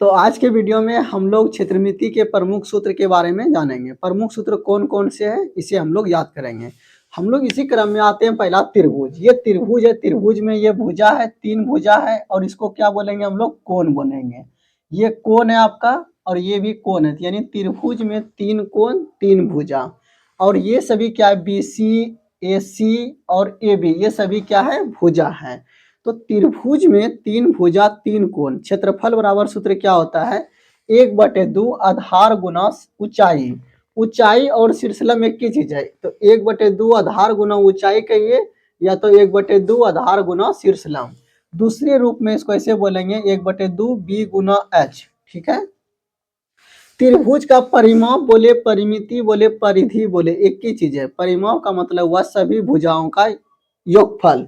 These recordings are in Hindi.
तो आज के वीडियो में हम लोग क्षेत्रमिति के प्रमुख सूत्र के बारे में जानेंगे। प्रमुख सूत्र कौन कौन से हैं इसे हम लोग याद करेंगे। हम लोग इसी क्रम में आते हैं। पहला त्रिभुज, ये त्रिभुज है। त्रिभुज में ये भुजा है, 3 भुजा है और इसको क्या बोलेंगे हम लोग? कोण बोलेंगे। ये कोण है आपका और ये भी कोण है, यानी त्रिभुज में 3 कोण 3 भुजा। और ये सभी क्या है? BC, AC और AB, ये सभी क्या है? भुजा है। तो त्रिभुज में 3 भुजा 3 कोण, क्षेत्रफल बराबर सूत्र क्या होता है? 1/2 आधार गुना ऊंचाई। ऊंचाई और शीर्षलम एक ही चीज है, तो 1/2 आधार गुना ऊंचाई कहिए या तो 1/2 आधार गुना शीर्षलम। दूसरे रूप में इसको ऐसे बोलेंगे 1/2 B गुना H। ठीक है। त्रिभुज का परिमाप बोले, परिमिति बोले, परिधि बोले, एक ही चीज है। परिमाप का मतलब हुआ सभी भुजाओं का योगफल।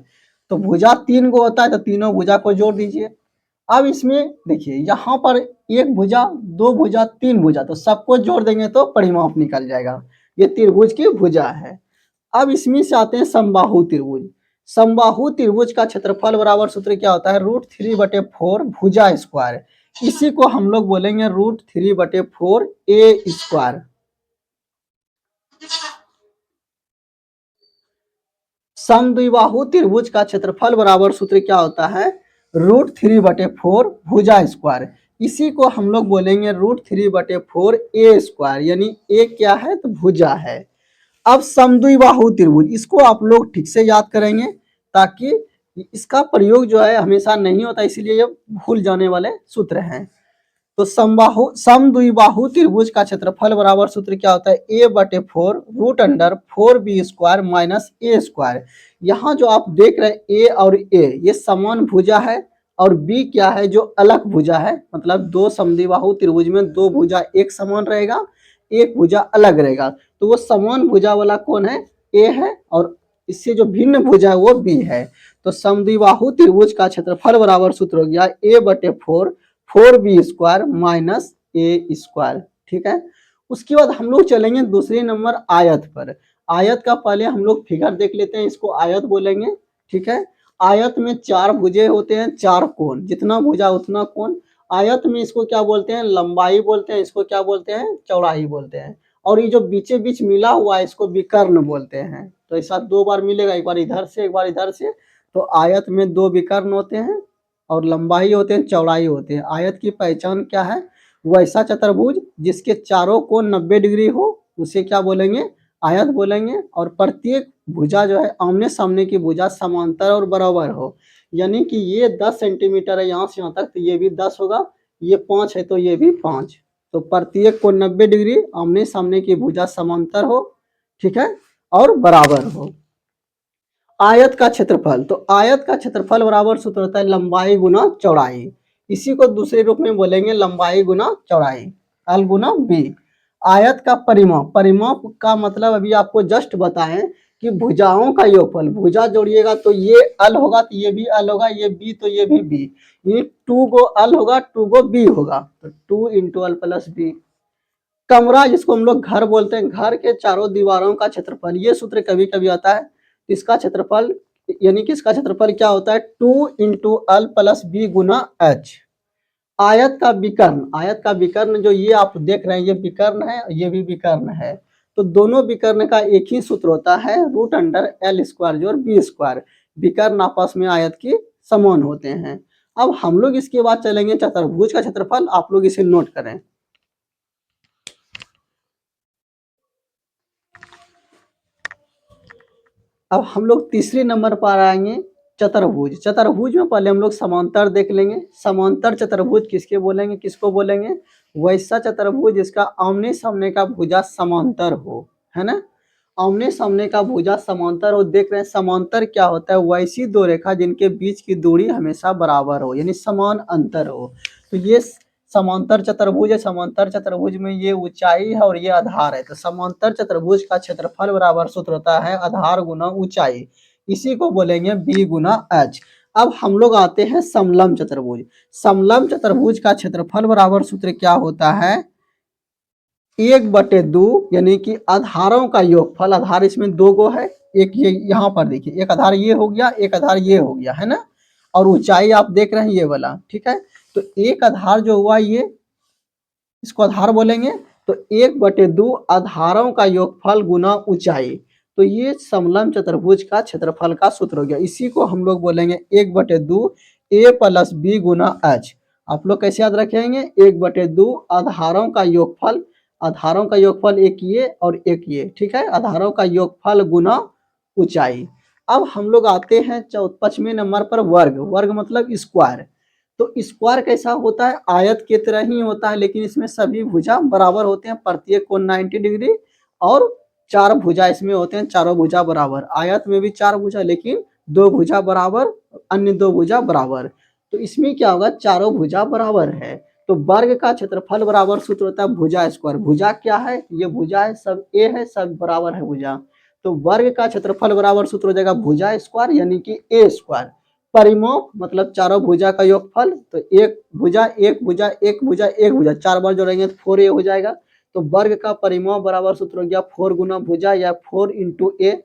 तो भुजा 3 गो होता है तो तीनों भुजा को जोड़ दीजिए। अब इसमें देखिए, यहाँ पर 1 भुजा 2 भुजा 3 भुजा, तो सबको जोड़ देंगे तो परिमाप निकल जाएगा। ये त्रिभुज की भुजा है। अब इसमें से आते हैं समबाहु त्रिभुज। समबाहु त्रिभुज का क्षेत्रफल बराबर सूत्र क्या होता है? √3/4 भुजा स्क्वायर। इसी को हम लोग बोलेंगे √3/4 A स्क्वायर। समद्विबाहु त्रिभुज का क्षेत्रफल बराबर सूत्र क्या होता है? √3/4 भुजा स्क्वायर। इसी को हम लोग बोलेंगे √3/4 A स्क्वायर, यानी A क्या है? तो भुजा है। अब समद्विबाहु त्रिभुज, इसको आप लोग ठीक से याद करेंगे ताकि इसका प्रयोग जो है हमेशा नहीं होता, इसीलिए ये भूल जाने वाले सूत्र हैं। तो समद्विबाहु त्रिभुज का क्षेत्रफल बराबर सूत्र क्या होता है? A/4 √4B square minus A square. यहाँ जो आप देख रहे हैं A और A, ये समान भुजा है और B क्या है? जो अलग भुजा है। मतलब दो समद्विबाहु त्रिभुज में 2 भुजा एक समान रहेगा, एक भुजा अलग रहेगा। तो वो समान भुजा वाला कौन है? A है, और इससे जो भिन्न भुजा है वो B है। तो समद्विबाहु त्रिभुज का क्षेत्रफल बराबर सूत्र हो गया A/4 4B square minus A square. ठीक है। उसके बाद हम लोग चलेंगे दूसरे नंबर आयत पर। आयत का पहले हम लोग फिगर देख लेते हैं, इसको आयत बोलेंगे। ठीक है। आयत में 4 भुजे होते हैं, 4 कोण, जितना भुजा उतना कोण। आयत में इसको क्या बोलते हैं? लंबाई बोलते हैं। इसको क्या बोलते हैं? चौड़ाई बोलते हैं। और ये जो बीचे बीच मिला हुआ है इसको विकर्ण बोलते हैं। तो ऐसा 2 बार मिलेगा, एक बार इधर से एक बार इधर से। तो आयत में 2 विकर्ण होते हैं और लंबाई होते हैं, चौड़ाई होते हैं। आयत की पहचान क्या है? वैसा चतुर्भुज जिसके चारों कोण 90 डिग्री हो उसे क्या बोलेंगे? आयत बोलेंगे। और प्रत्येक भुजा जो है आमने सामने की भुजा समांतर और बराबर हो, यानी कि ये 10 सेंटीमीटर है यहाँ से यहाँ तक, तो ये भी 10 होगा। ये 5 है तो ये भी 5। तो प्रत्येक को 90 डिग्री आमने सामने की भुजा समांतर हो, ठीक है, और बराबर हो। आयत का क्षेत्रफल, तो आयत का क्षेत्रफल बराबर सूत्र होता है लंबाई गुना चौड़ाई। इसी को दूसरे रूप में बोलेंगे लंबाई गुना चौड़ाई, L गुना B। आयत का परिमाप, परिमाप का मतलब अभी आपको जस्ट बताएं कि भुजाओं का योगफल। भुजा जोड़िएगा तो ये L होगा तो ये भी L होगा, ये B तो ये भी B। ये 2 गो L होगा, 2 गो B होगा, तो 2 × L + B। कमरा, जिसको हम लोग घर बोलते हैं, घर के चारों दीवारों का क्षेत्रफल, ये सूत्र कभी कभी आता है। इसका क्षेत्रफल यानी कि इसका क्षेत्रफल क्या होता है? 2 × L + B गुना H। आयत का विकर्ण, आयत का विकर्ण जो ये आप देख रहे हैं ये विकर्ण है, ये भी विकर्ण है। तो दोनों विकर्ण का एक ही सूत्र होता है √L² जोड़ B²। विकर्ण आपस में आयत की समान होते हैं। अब हम लोग इसके बाद चलेंगे चतुर्भुज का क्षेत्रफल। आप लोग इसे नोट करें। अब हम लोग तीसरे नंबर पर आएंगे चतुर्भुज। चतुर्भुज में पहले हम लोग समांतर देख लेंगे। समांतर चतुर्भुज किसके बोलेंगे, किसको बोलेंगे? वैसा चतुर्भुज जिसका आमने सामने का भुजा समांतर हो, है ना। आमने सामने का भुजा समांतर हो। देख रहे हैं समांतर क्या होता है? वैसी दो रेखा जिनके बीच की दूरी हमेशा बराबर हो, यानी समान अंतर हो। तो ये समांतर चतुर्भुज है। समांतर चतुर्भुज में ये ऊंचाई है और ये आधार है। तो समांतर चतुर्भुज का क्षेत्रफल बराबर सूत्र होता है आधार गुना ऊंचाई। इसी को बोलेंगे B गुना H। अब हम लोग आते हैं समलंब चतुर्भुज। समलंब चतुर्भुज का क्षेत्रफल बराबर सूत्र क्या होता है? 1/2, यानी कि आधारों का योगफल। आधार इसमें 2 गो है, एक ये यहाँ पर देखिए, एक आधार ये हो गया, एक आधार ये हो गया, है ना। और ऊंचाई आप देख रहे हैं ये वाला, ठीक है। तो एक आधार जो हुआ ये, इसको आधार बोलेंगे। तो 1/2 आधारों का योगफल गुना ऊंचाई। तो ये समलंब चतुर्भुज का क्षेत्रफल का सूत्र हो गया। इसी को हम लोग बोलेंगे 1/2 a + b गुना h। आप लोग कैसे याद रखेंगे? 1/2 आधारों का योगफल, आधारों का योगफल एक ये और एक ये, ठीक है। आधारों का योगफल गुना ऊंचाई। अब हम लोग आते हैं 55वें नंबर पर, वर्ग। वर्ग मतलब स्क्वायर। तो स्क्वायर कैसा होता है? आयत की तरह ही होता है, लेकिन इसमें सभी भुजा बराबर होते हैं, प्रत्येक कोण 90 डिग्री, और 4 भुजा इसमें होते हैं, चारों भुजा बराबर। आयत में भी 4 भुजा, लेकिन 2 भुजा बराबर, अन्य 2 भुजा बराबर। तो इसमें क्या होगा? चारों भुजा बराबर है। तो वर्ग का क्षेत्रफल बराबर सूत्र होता है भुजा स्क्वायर। भुजा क्या है? ये भुजा है, सब ए है, सब बराबर है भुजा। तो वर्ग का क्षेत्रफल बराबर सूत्र हो जाएगा भुजा स्क्वायर, यानी कि ए स्क्वायर। परिमाप मतलब चारों भुजा का योगफल। तो एक भुजा एक भुजा एक भुजा एक भुजा 4 बार जोड़ेंगे तो 4a हो जाएगा। तो वर्ग का परिमाप बराबर सूत्र हो गया 4 गुना भुजा या 4 × a।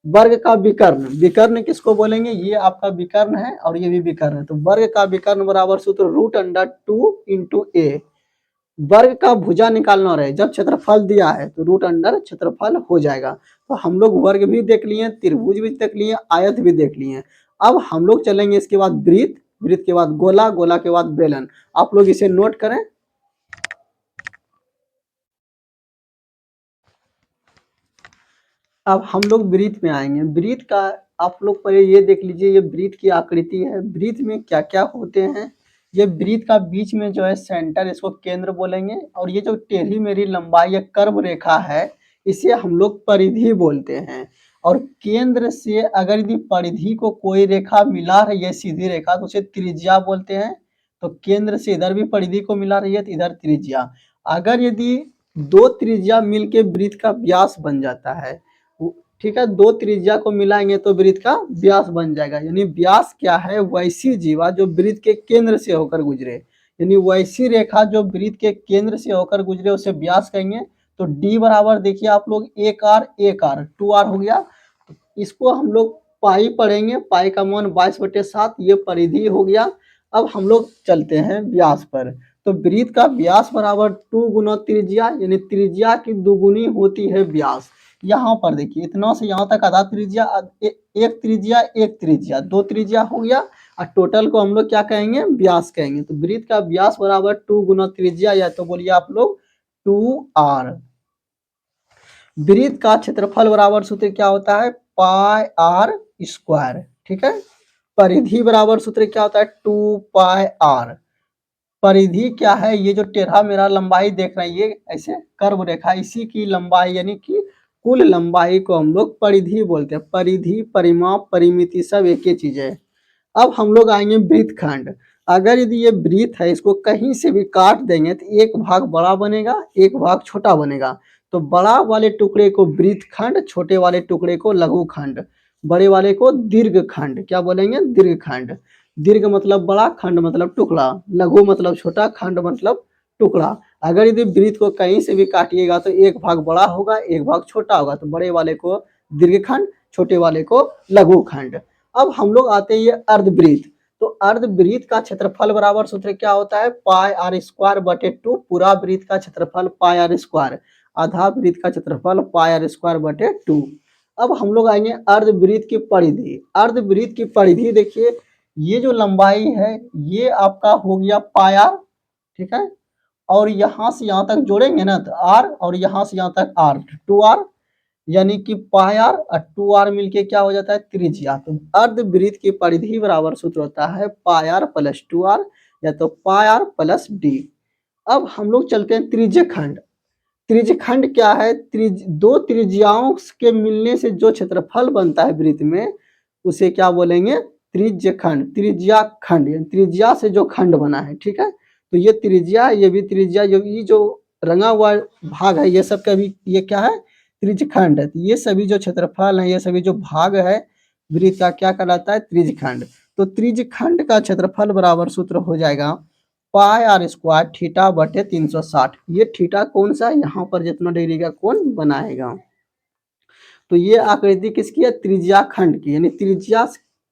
वर्ग का विकर्ण, विकर्ण किसको बोलेंगे? ये आपका विकर्ण है और ये भी विकर्ण है। तो वर्ग का विकर्ण बराबर सूत्र √2 × a। वर्ग का भुजा निकालना रहे, जब क्षेत्रफल दिया है तो √अंडर क्षेत्रफल हो जाएगा। तो हम लोग वर्ग भी देख लिए, त्रिभुज भी देख लिए, आयत भी देख लिए। अब हम लोग चलेंगे इसके बाद वृत्त, वृत्त के बाद गोला, गोला के बाद बेलन। आप लोग इसे नोट करें। अब हम लोग वृत्त में आएंगे। वृत्त का आप लोग पहले ये देख लीजिए, ये वृत्त की आकृति है। वृत्त में क्या क्या होते हैं? ये वृत्त का बीच में जो है सेंटर, इसको केंद्र बोलेंगे। और ये जो टेढ़ी मेढ़ी लंबाई या कर्व रेखा है, इसे हम लोग परिधि बोलते हैं। और केंद्र से अगर यदि परिधि को कोई रेखा मिला रही है, सीधी रेखा, तो उसे त्रिज्या बोलते हैं। तो केंद्र से इधर भी परिधि को मिला रही है तो इधर त्रिज्या। अगर यदि 2 त्रिज्या मिलके वृत्त का व्यास बन जाता है, ठीक है, 2 त्रिज्या को मिलाएंगे तो वृत्त का व्यास बन जाएगा। यानी व्यास क्या है? वैसी जीवा जो वृत्त के केंद्र से होकर गुजरे, यानी वैसी रेखा जो वृत्त के केंद्र से होकर गुजरे उसे व्यास कहेंगे। तो d बराबर देखिए आप लोग 1r 2r हो गया। तो इसको हम लोग पाई पढ़ेंगे, पाई का मान 22/7, ये परिधि हो गया। अब हम लोग चलते हैं व्यास पर। तो वृत्त का व्यास बराबर 2 गुना त्रिज्या, यानी त्रिज्या की दुगुनी होती है व्यास। यहाँ पर देखिए, इतना से यहाँ तक आधा त्रिज्या, एक त्रिज्या एक त्रिज्या, 2 त्रिज्या हो गया। और टोटल को हम लोग क्या कहेंगे? व्यास कहेंगे। तो वृत्त का व्यास बराबर 2 गुना त्रिज्या, या तो बोलिए आप लोग 2r। वृत्त का क्षेत्रफल बराबर सूत्र क्या होता है? πr², ठीक है। परिधि बराबर सूत्र क्या होता है? 2πr। परिधि क्या है? ये जो टेढ़ा मेढ़ा लंबाई देख रहे हैं, ये ऐसे कर्व रेखा, इसी की लंबाई यानी कि कुल लंबाई को हम लोग परिधि बोलते हैं। परिधि, परिमाप, परिमिति सब एक ही चीज है। अब हम लोग आएंगे वृत्तखंड। अगर यदि ये वृत्त है, इसको कहीं से भी काट देंगे तो एक भाग बड़ा बनेगा, एक भाग छोटा बनेगा। तो बड़ा वाले टुकड़े को वृत्तखंड, छोटे वाले टुकड़े को लघुखंड, बड़े वाले को दीर्घखंड। क्या बोलेंगे? दीर्घखंड। दीर्घ मतलब बड़ा, खंड मतलब टुकड़ा, लघु मतलब छोटा, खंड मतलब टुकड़ा। अगर यदि वृत्त को कहीं से भी काटिएगा तो एक भाग बड़ा होगा, एक भाग छोटा होगा। तो बड़े वाले को दीर्घखंड, छोटे वाले को लघुखंड। अब हम लोग आते हैं ये अर्धवृत्त। तो अर्धवृत्त का क्षेत्रफल बराबर सूत्र क्या होता है? πr²/2। पूरा वृत्त का क्षेत्रफल πr², आधा वृत्त का क्षेत्रफल πr²/2। अब हम लोग आएंगे अर्धवृत्त की परिधि। अर्धवृत्त की परिधि देखिए, ये जो लंबाई है ये आपका हो गया πr, ठीक है। और यहाँ से यहाँ तक जोड़ेंगे ना तो r, और यहाँ से यहाँ तक r, 2r, यानी कि πr और 2r मिलके क्या हो जाता है? त्रिज्या। तो अर्धवृत्त की परिधि बराबर सूत्र होता है πr + 2r, या तो πr + d। अब हम लोग चलते हैं त्रिज्यखंड। त्रिज्यखंड क्या है? दो त्रिज्याओं के मिलने से जो क्षेत्रफल बनता है वृत्त में, उसे क्या बोलेंगे? त्रिज्यखंड, त्रिज्या खंड, यानी त्रिज्या से जो खंड बना है, ठीक है। तो ये त्रिज्या, ये भी त्रिज्या, जो रंगा हुआ भाग है, ये सब का भी ये क्या है? त्रिज्यखंड है। तो ये सभी जो क्षेत्रफल है, ये सभी जो भाग है वृत्त का, क्या कहलाता है? त्रिज्यखंड। तो त्रिज्यखंड का क्षेत्रफल बराबर सूत्र हो जाएगा πr² θ/360। ये थीटा कौन सा है? यहाँ पर जितना डिग्री का कोण बनाएगा। तो ये आकृति किसकी है? त्रिज्या खंड की, यानी त्रिज्या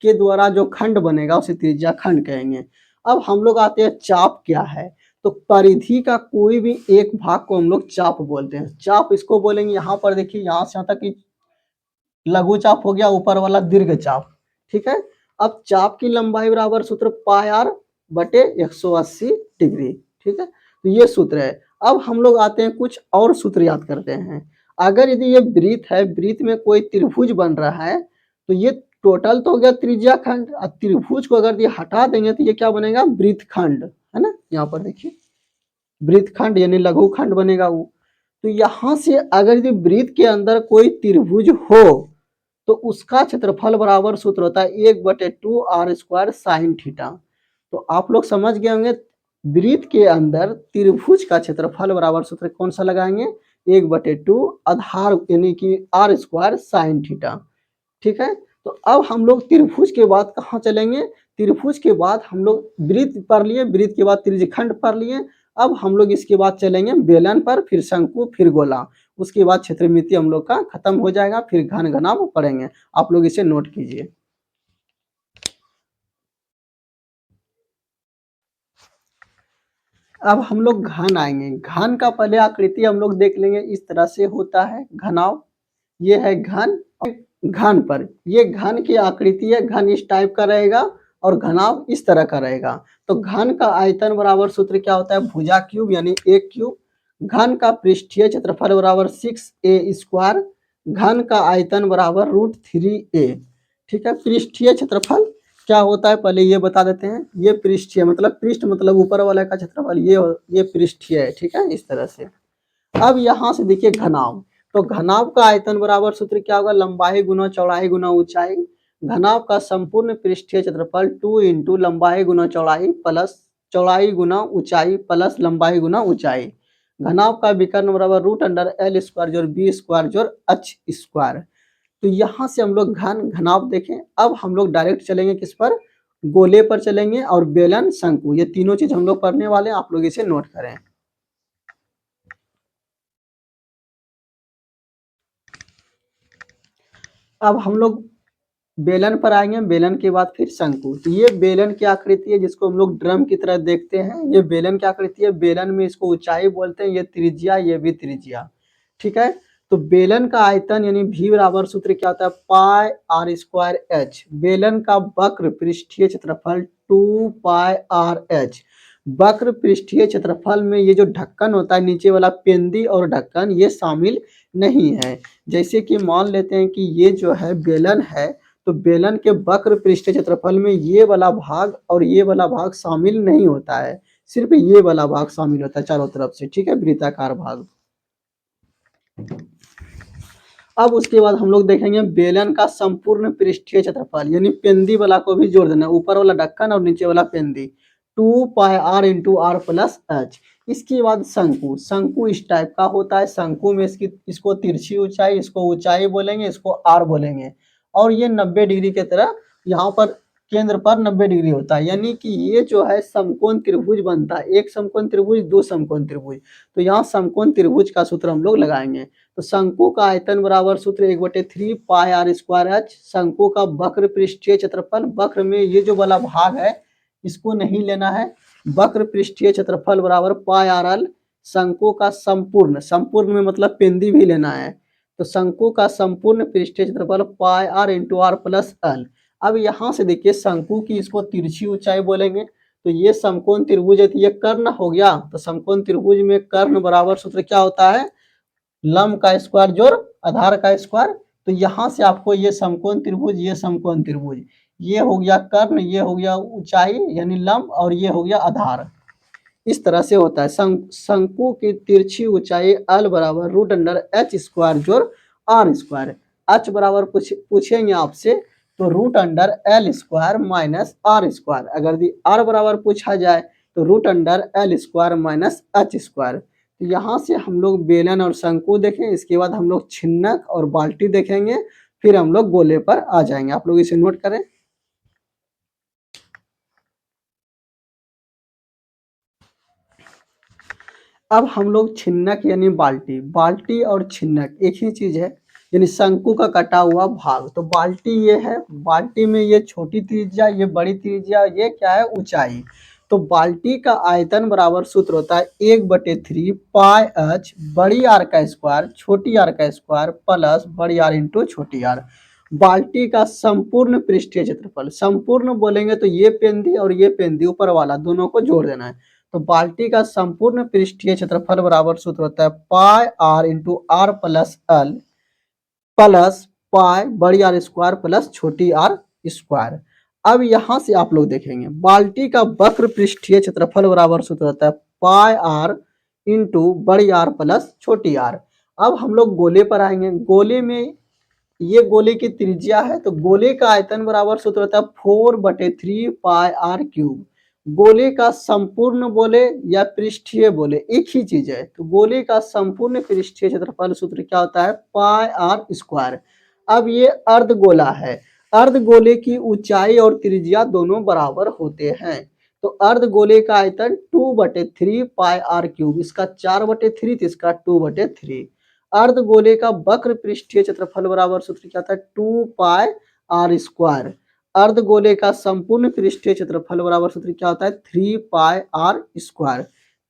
के द्वारा जो खंड बनेगा उसे त्रिज्या खंड कहेंगे। अब हम लोग आते हैं चाप क्या है। तो परिधि का कोई भी एक भाग को हम लोग चाप बोलते हैं। चाप इसको बोलेंगे, यहाँ पर देखिए यहाँ से यहाँ तक कि लघु चाप हो गया, ऊपर वाला दीर्घ चाप। ठीक है। अब चाप की लंबाई बराबर सूत्र पाई आर बटे 180 डिग्री। ठीक है, तो ये सूत्र है। अब हम लोग आते हैं कुछ और सूत्र याद करते हैं। अगर यदि ये वृत्त है, वृत्त में कोई त्रिभुज बन रहा है, तो ये टोटल तो हो गया त्रिज्या खंड, और त्रिभुज को अगर ये हटा देंगे तो ये क्या बनेगा, वृत्त खंड, है ना। यहाँ पर देखिए वृत्त खंड यानी लघु खंड बनेगा वो। तो यहाँ से अगर यदि वृत्त के अंदर कोई त्रिभुज हो तो उसका क्षेत्रफल बराबर सूत्र होता है 1/2 आर स्क्वायर साइन थीटा। तो आप लोग समझ गए होंगे, वृत्त के अंदर त्रिभुज का क्षेत्रफल बराबर सूत्र कौन सा लगाएंगे, 1/2 आधार यानी कि आर स्क्वायर साइन थीटा। ठीक है, तो अब हम लोग त्रिभुज के बाद कहाँ चलेंगे, त्रिभुज के बाद हम लोग वृत्त पढ़ लिए, वृत्त के बाद त्रिज्यखंड पढ़ लिए। अब हम लोग इसके बाद चलेंगे बेलन पर, फिर शंकु, फिर गोला, उसके बाद क्षेत्रमिति हम लोग का खत्म हो जाएगा, फिर घन घनाभ पढ़ेंगे। आप लोग इसे नोट कीजिए। अब हम लोग घन आएंगे। घन का पहले आकृति हम लोग देख लेंगे, इस तरह से होता है घनाभ। ये है घन, घन पर ये घन की आकृति है, घन इस टाइप का रहेगा और घनाभ इस तरह का रहेगा। तो घन का आयतन बराबर सूत्र क्या होता है, भुजा क्यूब यानी एक क्यूब। घन का पृष्ठीय क्षेत्रफल बराबर 6a स्क्वायर। घन का आयतन बराबर √3a। ठीक है, पृष्ठीय क्षेत्रफल क्या होता है पहले ये बता देते हैं। ये पृष्ठीय मतलब पृष्ठ मतलब ऊपर वाला का क्षेत्रफल, ये पृष्ठीय है। ठीक है, इस तरह से। अब यहाँ से देखिए घनाभ, तो घनाभ का आयतन बराबर सूत्र क्या होगा, लंबाई गुना चौड़ाई गुना ऊंचाई। घनाभ का संपूर्ण पृष्ठीय क्षेत्रफल 2 इंटू लंबाई गुना चौड़ाई प्लस चौड़ाई गुना ऊंचाई प्लस लंबाई गुना ऊंचाई। घनाभ का विकर्ण बराबर √L स्क्वायर जोड़ बी स्क्वायर जोड़ एच स्क्वायर। तो यहाँ से हम लोग घन घनाभ देखें। अब हम लोग डायरेक्ट चलेंगे किस पर, गोले पर चलेंगे और बेलन शंकु, ये तीनों चीज हम लोग पढ़ने वाले हैं। आप लोग इसे नोट करें। अब हम लोग बेलन पर आएंगे, बेलन के बाद फिर शंकु। तो ये बेलन की आकृति है जिसको हम लोग ड्रम की तरह देखते हैं। ये बेलन की आकृति है, बेलन में इसको ऊंचाई बोलते हैं, ये त्रिज्या, ये भी त्रिज्या। ठीक है, तो बेलन का आयतन यानी भी बराबर सूत्र क्या होता है, पाई आर स्क्वायर एच। बेलन का वक्र पृष्ठीय क्षेत्रफल 2 पाई आर एच। वक्र पृष्ठीय क्षेत्रफल में ये जो ढक्कन होता है नीचे वाला पेंदी और ढक्कन, ये शामिल नहीं है। जैसे कि मान लेते हैं कि ये जो है बेलन है, तो बेलन के वक्र पृष्ठीय क्षेत्रफल में ये वाला भाग और ये वाला भाग शामिल नहीं होता है, सिर्फ ये वाला भाग शामिल होता है चारों तरफ से। ठीक है, वृत्ताकार भाग। अब उसके बाद हम लोग देखेंगे बेलन का संपूर्ण पृष्ठीय क्षेत्रफल, यानी पेंदी वाला को भी जोड़ देना, ऊपर वाला ढक्कन और नीचे वाला पेंदी, 2 pi r into r plus h. इसके बाद शंकु, शंकु इस टाइप का होता है। शंकु में इसको तिरछी ऊंचाई, इसको ऊंचाई बोलेंगे, इसको आर बोलेंगे। और ये 90 डिग्री की तरह यहाँ पर केंद्र पर 90 डिग्री होता है, यानी कि ये जो है समकोण त्रिभुज बनता है। एक समकोण त्रिभुज, दो समकोण त्रिभुज। तो यहाँ समकोण त्रिभुज का सूत्र हम लोग लगाएंगे। तो शंकु का आयतन बराबर सूत्र 1/3 पाई आर स्क्वायर एच। शंकु का वक्र पृष्ठीय क्षेत्रफल, वक्र में ये जो वाला भाग है इसको नहीं लेना है। वक्र पृष्ठीय क्षेत्रफल बराबर पाई आर एल। शंकु का संपूर्ण, संपूर्ण में मतलब पेंदी भी लेना है, तो शंकु का संपूर्ण पृष्ठीय क्षेत्रफल pi r into r plus l. अब यहाँ से देखिए शंकु की इसको तिरछी ऊंचाई बोलेंगे। तो ये समकोण त्रिभुज है, तो ये कर्ण हो गया। तो समकोण त्रिभुज में कर्ण बराबर सूत्र क्या होता है, लंब का स्क्वायर जोड़ आधार का स्क्वायर। तो यहाँ से आपको ये समकोण त्रिभुज, ये समकोण त्रिभुज, ये हो गया कर्ण, ये हो गया ऊंचाई यानी लंब, और ये हो गया आधार। इस तरह से होता है। शंकु की तिरछी ऊंचाई एल बराबर √H स्क्वायर जोड़ आर स्क्वायर। एच बराबर पूछेंगे आपसे, तो √L square minus R square. अगर आर बराबर पूछा जाए तो √L square minus H square. तो यहाँ से हम लोग बेलन और शंकु देखें, इसके बाद हम लोग छिन्नक और बाल्टी देखेंगे, फिर हम लोग गोले पर आ जाएंगे। आप लोग इसे नोट करें। अब हम लोग छिन्नक यानी बाल्टी, बाल्टी और छिन्नक एक ही चीज है। यानी शंकु का कटा हुआ भाग। तो बाल्टी ये है, बाल्टी में ये छोटी त्रिज्या, ये बड़ी त्रिज्या, ये क्या है ऊंचाई। तो बाल्टी का आयतन बराबर सूत्र होता है 1/3 पाई एच बड़ी आर का स्क्वायर छोटी आर का स्क्वायर प्लस बड़ी आर इंटू छोटी आर। बाल्टी का संपूर्ण पृष्ठीय क्षेत्रफल, संपूर्ण बोलेंगे तो ये पेंदी और ये पेंदी ऊपर वाला दोनों को जोड़ देना है। तो बाल्टी का संपूर्ण पृष्ठीय क्षेत्रफल बराबर सूत्र होता है pi r into r plus l plus pi बड़ी आर स्क्वायर प्लस छोटी आर स्क्वायर। अब यहां से आप लोग देखेंगे बाल्टी का वक्र पृष्ठीय क्षेत्रफल बराबर सूत्र होता है पाई आर इंटू बड़ी आर प्लस छोटी आर। अब हम लोग गोले पर आएंगे। गोले में ये गोले की त्रिज्या है, तो गोले का आयतन बराबर सूत्र होता है 4/3 पाई आर क्यूब। गोले का संपूर्ण बोले या पृष्ठीय बोले एक ही चीज है। तो गोले का संपूर्ण पृष्ठीय क्षेत्रफल सूत्र क्या होता है पाई आर स्क्वायर। अब ये अर्धगोला है, अर्धगोले की ऊंचाई और त्रिज्या दोनों बराबर होते हैं। तो अर्धगोले का आयतन 2/3 पाई आर क्यूब, इसका 4/3 तो इसका 2/3। अर्धगोले का वक्र पृष्ठीय क्षेत्रफल बराबर सूत्र क्या था 2 पाई आर स्क्वायर। अर्धगोले का संपूर्ण पृष्ठीय क्षेत्रफल बराबर सूत्र क्या होता है 3 pi r square,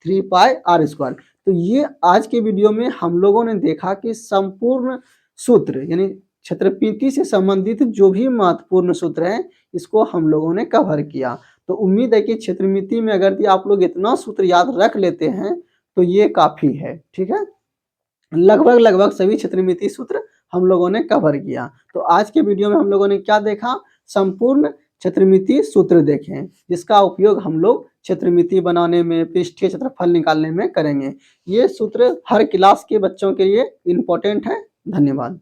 3 pi r square. तो ये आज के वीडियो में हम लोगों ने देखा कि संपूर्ण सूत्र यानी क्षेत्रमिति से संबंधित जो भी महत्वपूर्ण सूत्र हैं इसको हम लोगों ने कवर किया। तो उम्मीद है कि क्षेत्रमिति में अगर आप लोग इतना सूत्र याद रख लेते हैं तो ये काफी है। ठीक है, लगभग सभी क्षेत्रमिति सूत्र हम लोगों ने कवर किया। तो आज के वीडियो में हम लोगों ने क्या देखा, संपूर्ण क्षेत्रमिति सूत्र देखें जिसका उपयोग हम लोग क्षेत्रमिति बनाने में पृष्ठीय क्षेत्रफल निकालने में करेंगे। ये सूत्र हर क्लास के बच्चों के लिए इम्पोर्टेंट है। धन्यवाद।